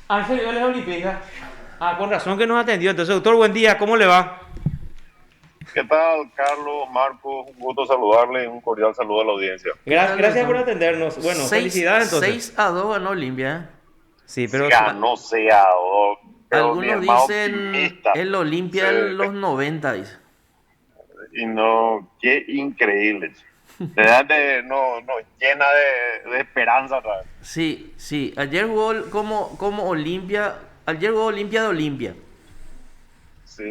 Ah, ¿en serio? ¿Él es olimpista? Ah, con razón que nos atendió. Entonces, doctor, buen día, ¿cómo le va? ¿Qué tal, Carlos, Marcos? Un gusto saludarle y un cordial saludo a la audiencia. ¿Qué tal, Gracias por doctor? atendernos. Bueno, felicidades entonces. 6-2 ganó Olimpia. Sí, pero Ganó Seado, pero mi Algunos es más dicen optimista. el Sí, Olimpia en los 90, dice. y no, qué increíble. De verdad nos llena de esperanza otra vez. Sí, sí. Ayer jugó como Olimpia. Ayer jugó Olimpia de Olimpia. Sí,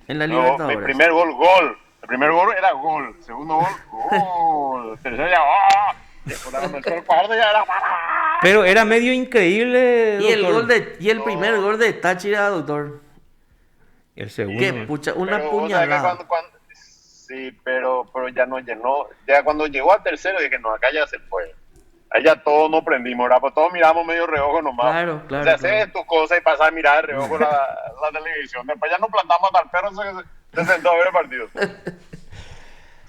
En la no, mi Libertadores. primer gol, gol. El primer gol era gol. Segundo gol, gol. Tercero ya, ¡ah! Después cuando entró el cuarto ya era para. pero era medio increíble, doctor. Y el primer No, gol de Táchira, doctor. El Qué segundo. pucha, una pero vos sabés que puñalada. sí, pero ya no llenó. Ya cuando llegó al tercero dije, no, acá ya se fue. Allá todos nos prendimos, ¿verdad? Pues todos miramos medio reojo nomás. Claro, O sea, claro, claro. haces tus cosas y pasas a mirar de reojo la televisión. Después ya nos plantamos hasta el perro se sentó a ver el partido.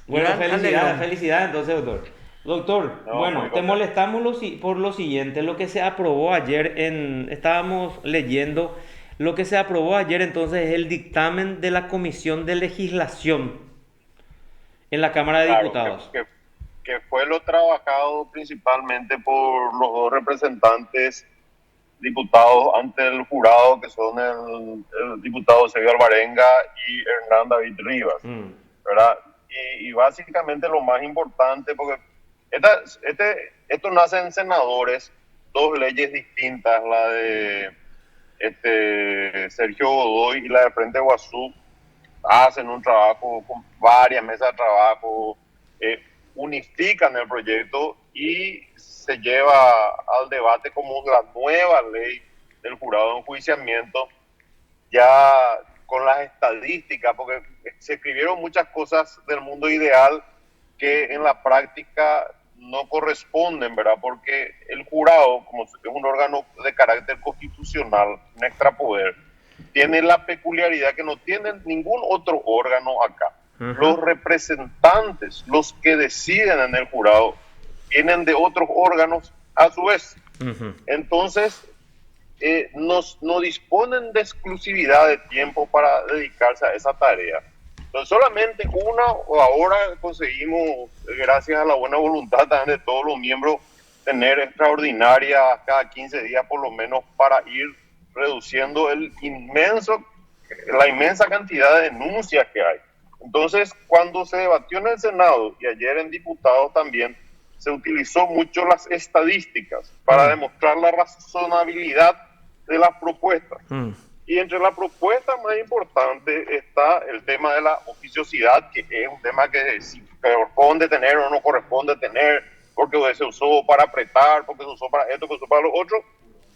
Bueno, Gran felicidades, alegrón. felicidades entonces, doctor. Doctor, No, muy bueno, te contento. molestamos por lo siguiente, lo que se aprobó ayer estábamos leyendo, lo que se aprobó ayer entonces es el dictamen de la Comisión de Legislación en la Cámara de Claro, Diputados. que fue lo trabajado principalmente por los dos representantes diputados ante el jurado, que son el diputado Sergio Alvarenga y Hernán David Rivas, Mm, ¿verdad? Y básicamente lo más importante, porque esta, esto nace en senadores, dos leyes distintas, la de Sergio Godoy y la de Frente Guazú, hacen un trabajo con varias mesas de trabajo, eh, unifican el proyecto y se lleva al debate como la nueva ley del jurado de enjuiciamiento, ya con las estadísticas, porque se escribieron muchas cosas del mundo ideal que en la práctica no corresponden, ¿verdad? Porque el jurado, como es un órgano de carácter constitucional, un extrapoder, tiene la peculiaridad que no tiene ningún otro órgano acá. ajá, Los representantes, los que deciden en el jurado, vienen de otros órganos a su vez. ujú. Entonces, no disponen de exclusividad de tiempo para dedicarse a esa tarea. Entonces, solamente una o ahora conseguimos, gracias a la buena voluntad también de todos los miembros, tener extraordinarias cada 15 días por lo menos para ir reduciendo la inmensa cantidad de denuncias que hay. Entonces, cuando se debatió en el Senado y ayer en diputados también, se utilizó mucho las estadísticas para Mm, demostrar la razonabilidad de las propuestas. mm, Y entre las propuestas más importantes está el tema de la oficiosidad, que es un tema que si corresponde tener o no corresponde tener, porque se usó para apretar, porque se usó para esto, porque se usó para lo otro.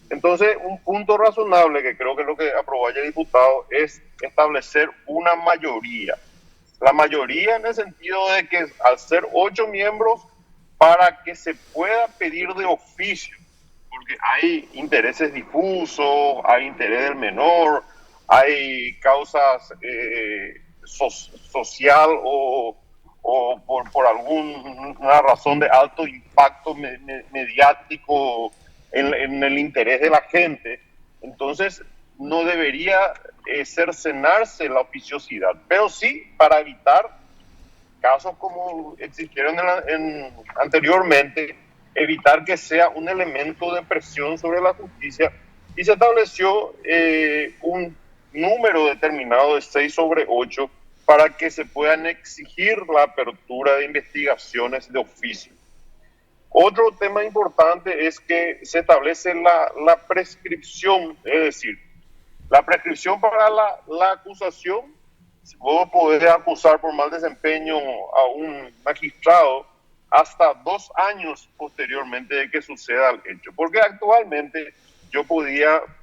Entonces, un punto razonable, que creo que es lo que aprobó ayer el diputado, es establecer una mayoría. La mayoría en el sentido de que al ser 8 miembros, para que se pueda pedir de oficio, porque hay intereses difusos, hay interés del menor, hay causas social o por alguna razón de alto impacto mediático en el interés de la gente. Entonces, no debería cercenarse la oficiosidad, pero sí para evitar casos como existieron anteriormente, evitar que sea un elemento de presión sobre la justicia, y se estableció un número determinado de 6/8 para que se puedan exigir la apertura de investigaciones de oficio. Otro tema importante es que se establece la prescripción, es decir, la prescripción para la acusación. Vos podés acusar por mal desempeño a un magistrado hasta 2 años posteriormente de que suceda el hecho. Porque actualmente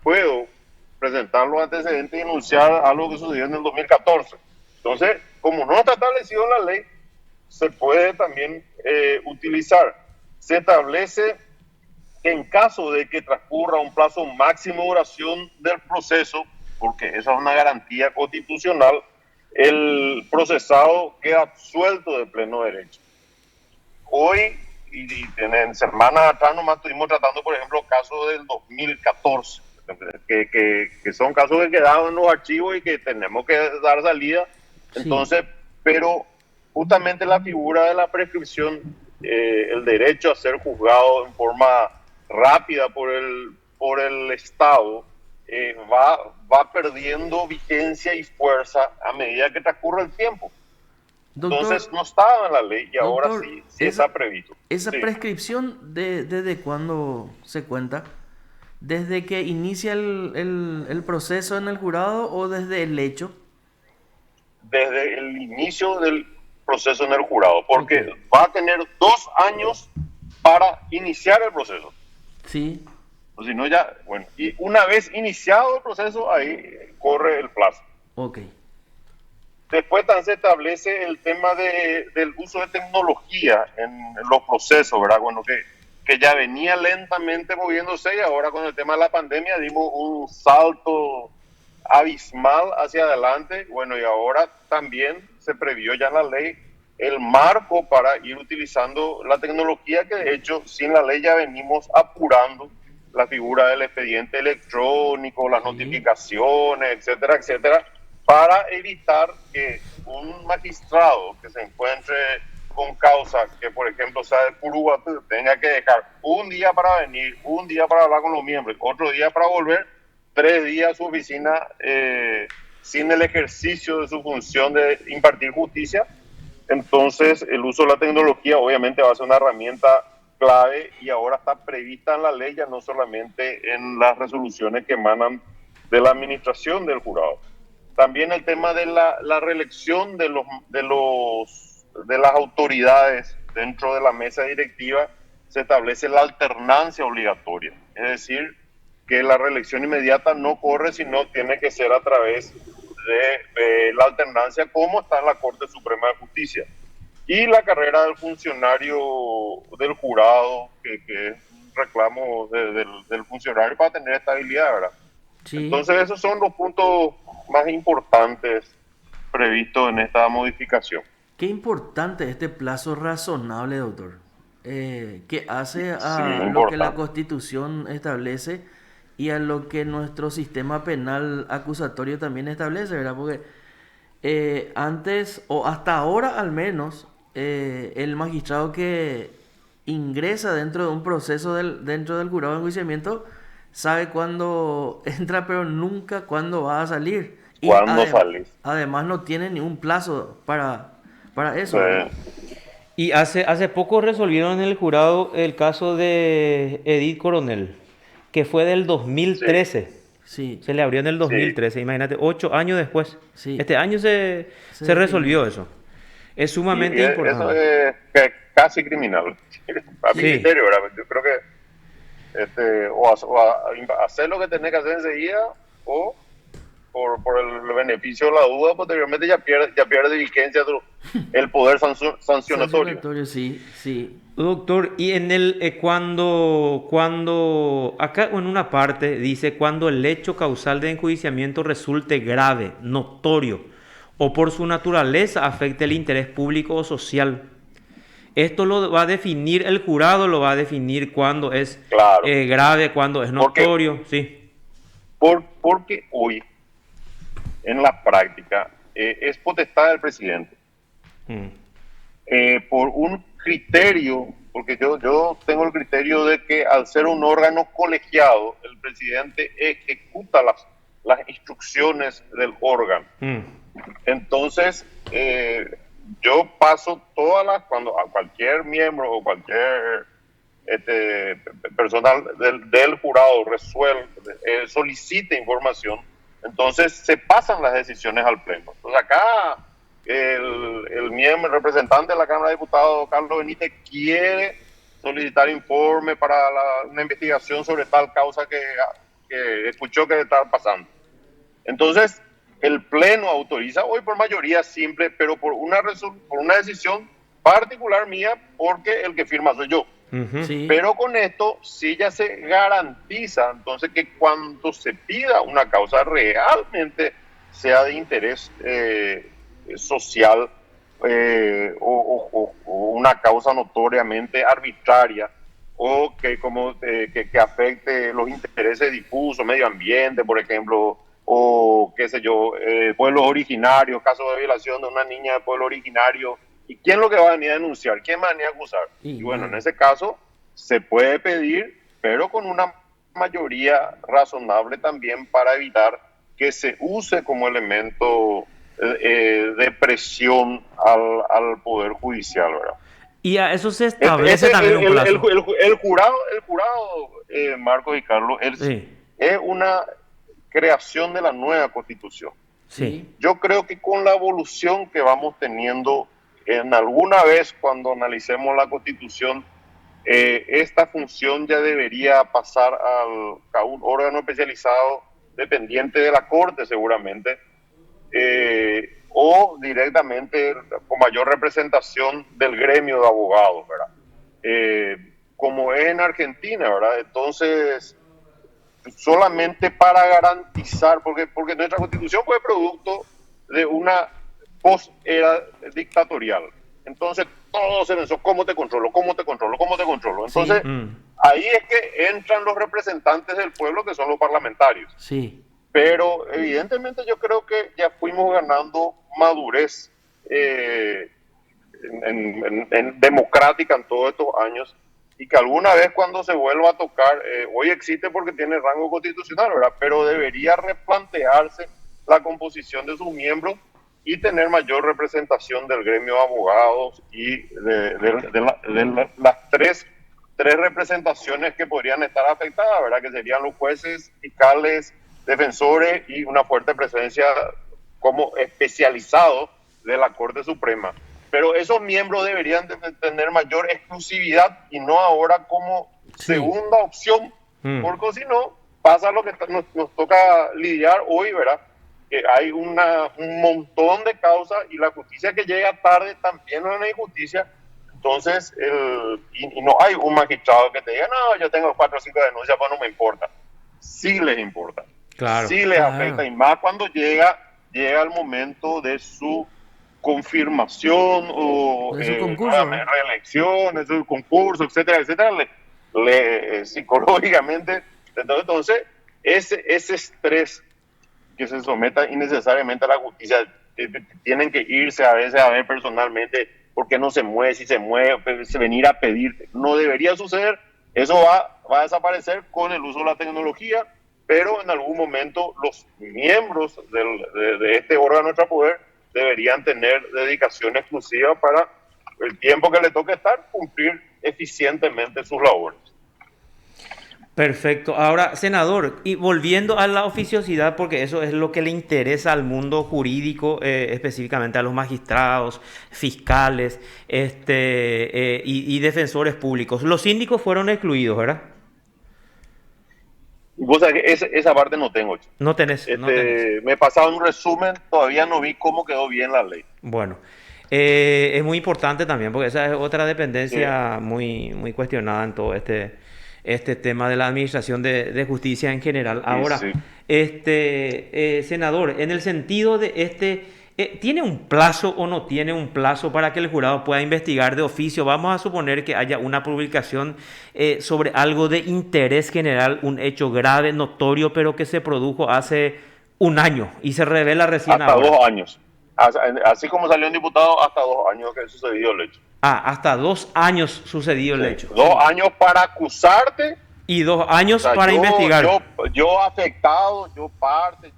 puedo presentar los antecedentes y denunciar algo que sucedió en el 2014. Entonces, como no está establecido en la ley, se puede también utilizar. Se establece que en caso de que transcurra un plazo máximo de duración del proceso, porque esa es una garantía constitucional, el procesado queda absuelto de pleno derecho. Hoy y en semanas atrás nomás estuvimos tratando, por ejemplo, casos del 2014, que son casos que quedaron en los archivos y que tenemos que dar salida. Sí. Entonces, pero justamente la figura de la prescripción, el derecho a ser juzgado en forma rápida por el Estado, va perdiendo vigencia y fuerza a medida que transcurre el tiempo. Doctor, Entonces no estaba en la ley y ahora doctor, sí está previsto. esa Sí. prescripción, ¿desde cuándo se cuenta? ¿Desde que inicia el proceso en el jurado o desde el hecho? Desde el inicio del proceso en el jurado, porque Ok. va a tener 2 años para iniciar el proceso. Sí, O si no, ya, bueno, y una vez iniciado el proceso, ahí corre el plazo. ok. Después también se establece el tema del uso de tecnología en los procesos, ¿verdad? Bueno, que ya venía lentamente moviéndose y ahora con el tema de la pandemia dimos un salto abismal hacia adelante. Bueno, y ahora también se previó ya en la ley el marco para ir utilizando la tecnología, que de hecho sin la ley ya venimos apurando la figura del expediente electrónico, las Sí. notificaciones, etcétera, etcétera, para evitar que un magistrado que se encuentre con causa, que por ejemplo sea de Curuguatú, tenga que dejar un día para venir, un día para hablar con los miembros, otro día para volver, 3 días a su oficina sin el ejercicio de su función de impartir justicia. Entonces el uso de la tecnología obviamente va a ser una herramienta clave y ahora está prevista en la ley, ya no solamente en las resoluciones que emanan de la administración del jurado. También el tema de la reelección de las autoridades dentro de la mesa directiva, se establece la alternancia obligatoria, es decir, que la reelección inmediata no corre, sino tiene que ser a través de la alternancia, como está en la Corte Suprema de Justicia. Y la carrera del funcionario del jurado, que es un reclamo del funcionario para tener estabilidad, ¿verdad? Sí. Entonces esos son los puntos más importantes previstos en esta modificación. Qué importante este plazo razonable, doctor, que hace Sí, a lo que la importante. Constitución establece y a lo que nuestro sistema penal acusatorio también establece, ¿verdad? Porque antes, o hasta ahora al menos, el magistrado que ingresa dentro de un proceso dentro del jurado de enjuiciamiento sabe cuándo entra, pero nunca cuándo va a salir. Y ¿Cuándo salís? además no tiene ningún plazo para eso, ¿verdad? Sí, Y hace poco resolvieron en el jurado el caso de Edith Coronel, que fue del sí, 2013. Sí, Se le abrió en el sí. 2013, imagínate, 8 años después. sí, Este año se se definió. resolvió eso. Es Y sumamente eso importante. es casi criminal. A mi Sí, Sí. criterio, ¿verdad? Yo creo que hacer lo que tenés que hacer enseguida, o por el beneficio de la duda, posteriormente ya pierde vigencia el poder sancionatorio. sancionatorio, sí, sí, Doctor, y en cuando acá en una parte dice cuando el hecho causal de enjuiciamiento resulte grave, notorio o por su naturaleza afecte el interés público o social. Esto lo va a definir el jurado, lo va a definir cuando es Claro, grave, cuando es porque, notorio, sí. porque hoy en la práctica es potestad del presidente. Mm. Por un criterio, porque yo tengo el criterio de que al ser un órgano colegiado, el presidente ejecuta las instrucciones del órgano. Mm. Entonces, yo paso cuando a cualquier miembro o cualquier personal del jurado solicite información, entonces se pasan las decisiones al pleno. Entonces acá el miembro, representante de la Cámara de Diputados, Carlos Benítez, quiere solicitar informe para una investigación sobre tal causa que escuchó que estaba pasando. Entonces, el Pleno autoriza hoy por mayoría simple, pero por una decisión particular mía, porque el que firma soy yo. Ujú. sí, Pero con esto sí ya se garantiza entonces que cuando se pida una causa realmente sea de interés social, o una causa notoriamente arbitraria, o que afecte los intereses difusos, medio ambiente, por ejemplo, o qué sé yo, pueblos originarios, caso de violación de una niña de pueblo originario. ¿Y quién es lo que va a venir a denunciar? ¿Quién va a venir a acusar? Y Y bueno, en nadie. ese caso se puede pedir, pero con una mayoría razonable también para evitar que se use como elemento de presión al Poder Judicial, ¿verdad? Y a eso se Ese, establece también un plazo. el jurado Marcos y Carlos, Sí, es una creación de la nueva Constitución. sí. Sí, Yo creo que con la evolución que vamos teniendo en alguna vez cuando analicemos la Constitución, esta función ya debería pasar a un órgano especializado dependiente de la Corte seguramente, o directamente con mayor representación del gremio de abogados, ¿verdad? Como es en Argentina, ¿verdad? Entonces, solamente para garantizar, porque nuestra constitución fue producto de una post-era dictatorial. Entonces, todo se pensó, ¿cómo te controlo? ¿Cómo te controlo? ¿Cómo te controlo? Entonces, sí, Mm, ahí es que entran los representantes del pueblo, que son los parlamentarios. sí, Pero evidentemente yo creo que ya fuimos ganando madurez en democrática en todos estos años y que alguna vez cuando se vuelva a tocar, hoy existe porque tiene rango constitucional, ¿verdad? Pero debería replantearse la composición de sus miembros y tener mayor representación del gremio de abogados y las tres representaciones que podrían estar afectadas, ¿verdad? Que serían los jueces, fiscales, defensores y una fuerte presencia como especializado de la Corte Suprema. Pero esos miembros deberían de tener mayor exclusividad y no ahora como sí, segunda opción, mm. porque si no, pasa lo que nos toca lidiar hoy, ¿verdad? Que hay un montón de causas y la justicia que llega tarde también es una injusticia. Entonces, y no hay un magistrado que te diga, no, yo tengo 4 o 5 denuncias, pues no me importa. Sí les importa, Claro. sí les afecta, claro. y más cuando llega el momento de su confirmación o De su concurso, nuevamente ¿verdad? reelección, de su concurso, etcétera, etcétera, psicológicamente. Entonces ese estrés que se someta innecesariamente a la justicia, tienen que irse a veces a ver personalmente porque no se mueve, si se mueve, venir a pedir, no debería suceder, eso va a desaparecer con el uso de la tecnología, pero en algún momento los miembros de este órgano de poder deberían tener dedicación exclusiva para el tiempo que le toque estar, cumplir eficientemente sus labores. Perfecto. Ahora, senador, y volviendo a la oficiosidad, porque eso es lo que le interesa al mundo jurídico, específicamente a los magistrados, fiscales, y defensores públicos. Los síndicos fueron excluidos, ¿verdad? Vos sabés que esa parte no tengo. No tenés. Me pasaba un resumen, todavía no vi cómo quedó bien la ley. Bueno, es muy importante también, porque esa es otra Sí, dependencia muy, muy cuestionada en todo este tema de la administración de justicia en general. y Ahora, sí. senador, en el sentido de ¿tiene un plazo o no tiene un plazo para que el jurado pueda investigar de oficio? Vamos a suponer que haya una publicación sobre algo de interés general, un hecho grave, notorio, pero que se produjo hace un año y se revela recién Hasta ahora. 2 años. Así como salió un diputado, hasta 2 años que sucedió el hecho. Ah, hasta 2 años sucedido Sí. el hecho. 2 años para acusarte. Y dos O años sea, para investigar. yo afectado, yo parte,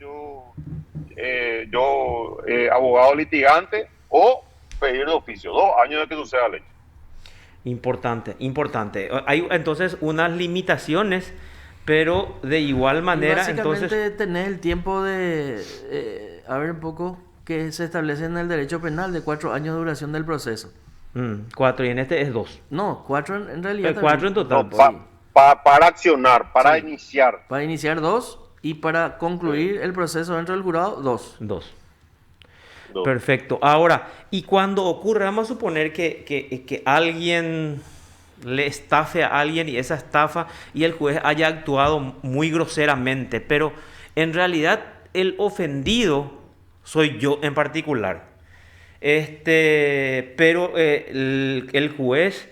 abogado litigante, o pedir de oficio. 2 años de que suceda el hecho. Importante, importante. Hay entonces unas limitaciones, pero de igual Y manera, entonces, básicamente tenés el tiempo de, a ver un poco, que se establece en el derecho penal de 4 años de duración del proceso. 4 y en este es 2. No, cuatro en realidad 4 en también. total. No, Pues. Sí, para accionar, para sí. iniciar. Para iniciar 2 y para concluir el proceso dentro del jurado 2. 2. No. Perfecto. Ahora, y cuando ocurre, vamos a suponer que alguien le estafe a alguien y esa estafa y el juez haya actuado muy groseramente, pero en realidad el ofendido soy yo en particular. Pero el juez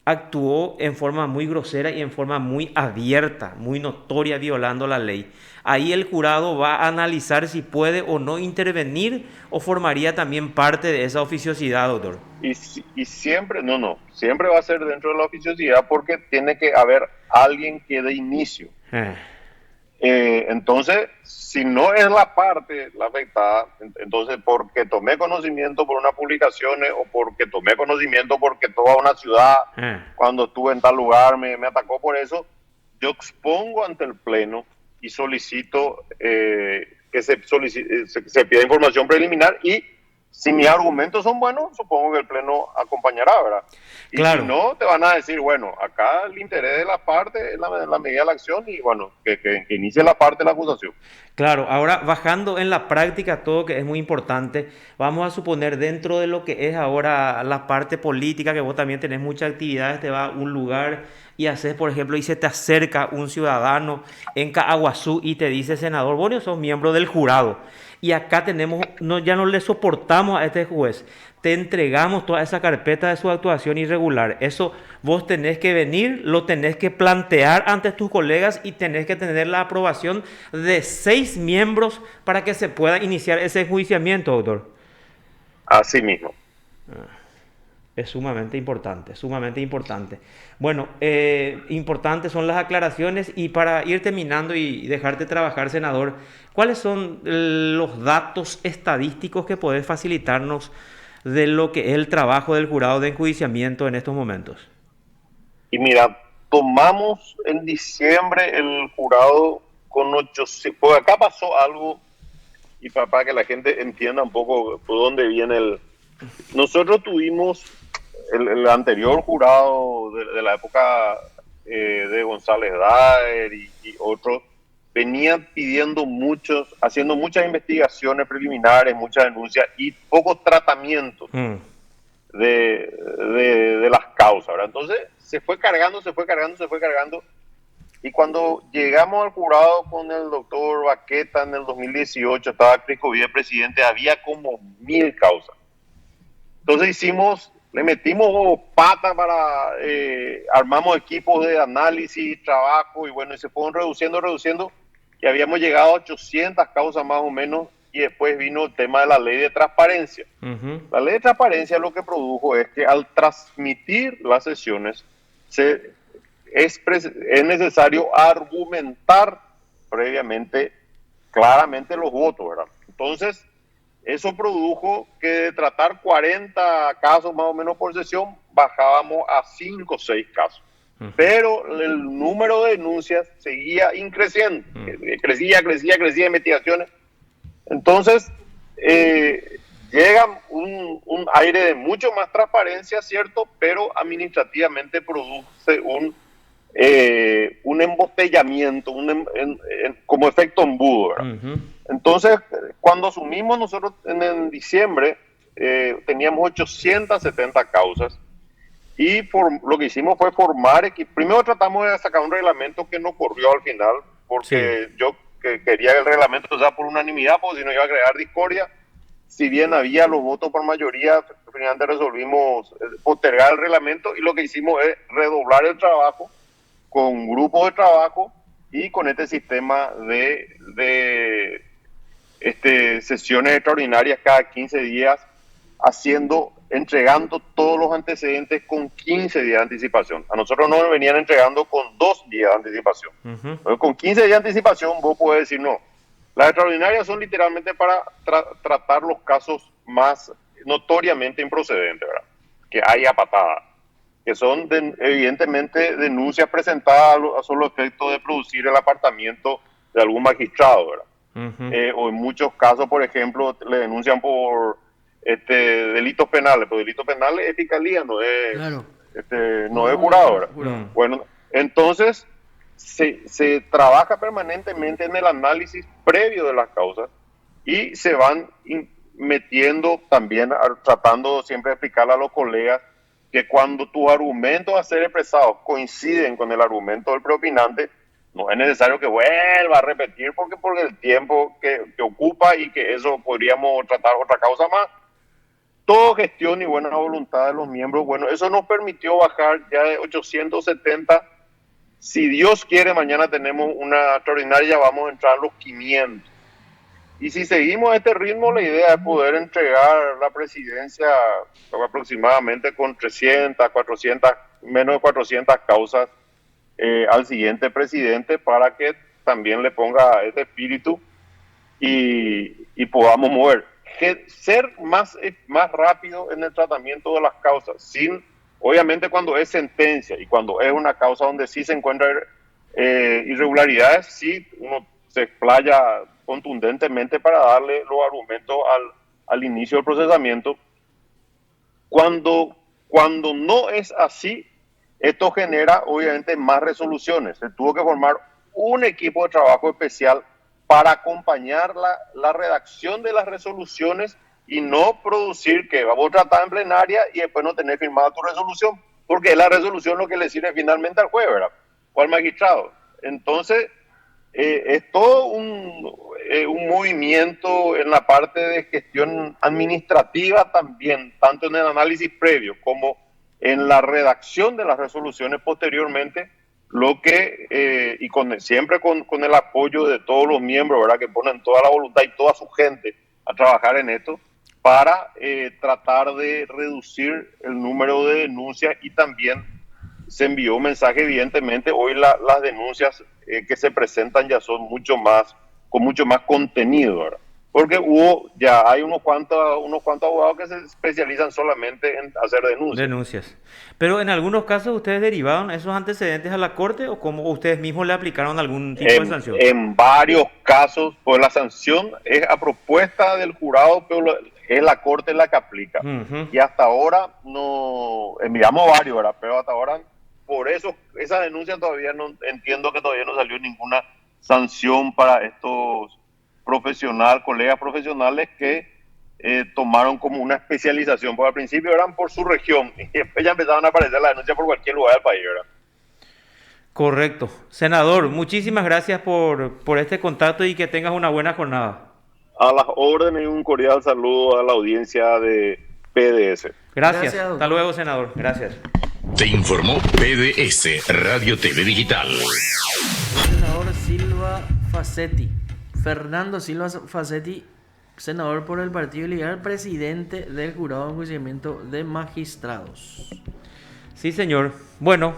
actuó en forma muy grosera y en forma muy abierta, muy notoria, violando la ley. Ahí el jurado va a analizar si puede o no intervenir o formaría también parte de esa oficiosidad, doctor. Y siempre, siempre va a ser dentro de la oficiosidad porque tiene que haber alguien que dé inicio. Eh, Entonces, si no es la parte la afectada, entonces porque tomé conocimiento por unas publicaciones o porque tomé conocimiento porque toda una ciudad, eh. cuando estuve en tal lugar, me atacó por eso, yo expongo ante el Pleno y solicito que se pida información preliminar y si mis argumentos son buenos, supongo que el Pleno acompañará, ¿verdad? Y si Claro. no, te van a decir, bueno, acá el interés de la parte es la medida de la acción y bueno, que inicie la parte de la acusación. Claro, ahora bajando en la práctica todo que es muy importante, vamos a suponer dentro de lo que es ahora la parte política, que vos también tenés muchas actividades, te vas a un lugar y haces, por ejemplo, y se te acerca un ciudadano en Caaguazú y te dice, senador, vos sos miembro del jurado y acá tenemos, no, ya no le soportamos a este juez, te entregamos toda esa carpeta de su actuación irregular. Eso vos tenés que venir, lo tenés que plantear ante tus colegas y tenés que tener la aprobación de 6 miembros para que se pueda iniciar ese enjuiciamiento, doctor. Así mismo. Es sumamente importante, sumamente importante. Bueno, importantes son las aclaraciones y para ir terminando y dejarte trabajar, senador, ¿cuáles son los datos estadísticos que podés facilitarnos de lo que es el trabajo del jurado de enjuiciamiento en estos momentos? Y mira, tomamos en diciembre el jurado con 800, porque acá pasó algo, y para que la gente entienda un poco por dónde viene el... Nosotros tuvimos el anterior jurado de la época de González Daer y otros, venían pidiendo haciendo muchas investigaciones preliminares, muchas denuncias y pocos tratamientos de las causas, ¿verdad? Entonces se fue cargando. Y cuando llegamos al jurado con el doctor Baqueta en el 2018, estaba Criscovier presidente, había como 1000 causas. Entonces le metimos pata armamos equipos de análisis, trabajo, y bueno, y se fueron reduciendo, y habíamos llegado a 800 causas más o menos, y después vino el tema de la ley de transparencia. La ley de transparencia lo que produjo es que al transmitir las sesiones, es necesario argumentar previamente, claramente los votos, ¿verdad? Entonces, eso produjo que de tratar 40 casos más o menos por sesión, bajábamos a 5 o 6 casos. Pero el número de denuncias seguía increciendo, crecía investigaciones. Entonces, llega un aire de mucho más transparencia, ¿cierto? Pero administrativamente produce un embotellamiento, como efecto embudo, ¿verdad? Entonces, cuando asumimos nosotros en diciembre, teníamos 870 causas y lo que hicimos fue formar equipos. Primero tratamos de sacar un reglamento que no corrió al final, porque yo quería que el reglamento sea por unanimidad, porque si no iba a crear discordia. Si bien había los votos por mayoría, finalmente resolvimos postergar el reglamento y lo que hicimos es redoblar el trabajo con grupos de trabajo y con este sistema de sesiones extraordinarias cada 15 días, entregando todos los antecedentes con 15 días de anticipación. A nosotros nos venían entregando con 2 días de anticipación. Entonces, con 15 días de anticipación vos podés decir no. Las extraordinarias son literalmente para tratar los casos más notoriamente improcedentes, ¿verdad? Que haya patada, que son evidentemente denuncias presentadas a solo efecto de producir el apartamiento de algún magistrado, ¿verdad? O en muchos casos, por ejemplo, le denuncian por delitos penales, pero delitos penales es fiscalía, no es, Claro. no es jurado, ¿verdad? Bueno, entonces se trabaja permanentemente en el análisis previo de las causas y se van metiendo también, tratando siempre de explicarle a los colegas que cuando tus argumentos a ser expresados coinciden con el argumento del preopinante, no es necesario que vuelva a repetir porque el tiempo que ocupa y que eso podríamos tratar otra causa más. todo gestión y buena voluntad de los miembros. Bueno, eso nos permitió bajar ya de 870. Si Dios quiere, mañana tenemos una extraordinaria, vamos a entrar a los 500. Y si seguimos este ritmo, la idea es poder entregar la presidencia aproximadamente con 300, 400, menos de 400 causas al siguiente presidente, para que también le ponga este espíritu y podamos mover. Ser más rápido en el tratamiento de las causas, sin, obviamente cuando es sentencia y cuando es una causa donde sí se encuentran irregularidades, sí uno se explaya contundentemente para darle los argumentos al inicio del procesamiento. Cuando no es así, esto genera obviamente más resoluciones. Se tuvo que formar un equipo de trabajo especial para acompañar la redacción de las resoluciones y no producir que vamos a tratar en plenaria y después no tener firmada tu resolución, porque es la resolución lo que le sirve finalmente al juez, ¿verdad? O al magistrado. Entonces, es todo un movimiento en la parte de gestión administrativa también, tanto en el análisis previo como en la redacción de las resoluciones posteriormente, lo que, siempre con el apoyo de todos los miembros, ¿verdad?, que ponen toda la voluntad y toda su gente a trabajar en esto, para tratar de reducir el número de denuncias. Y también se envió un mensaje, evidentemente, hoy las denuncias que se presentan ya son con mucho más contenido, ¿verdad? Porque hay unos cuantos abogados que se especializan solamente en hacer Denuncias. Pero en algunos casos, ¿ustedes derivaron esos antecedentes a la corte o como ustedes mismos le aplicaron algún tipo de sanción? En varios casos, pues la sanción es a propuesta del jurado, pero es la corte la que aplica. Y hasta ahora no enviamos varios, ¿verdad? Pero hasta ahora, por eso, esa denuncia todavía no entiendo que todavía no salió ninguna sanción para estos colegas profesionales que tomaron como una especialización, porque al principio eran por su región y después ya empezaron a aparecer las denuncias por cualquier lugar del país, ¿verdad? Correcto. Senador, muchísimas gracias por este contacto y que tengas una buena jornada. A las órdenes y un cordial saludo a la audiencia de PDS. Gracias. Hasta luego, senador. Gracias. Te informó PDS Radio TV Digital. Senador Silva Facetti. Fernando Silva Facetti, senador por el Partido Liberal, presidente del Jurado de Enjuiciamiento de Magistrados. Sí, señor. Bueno,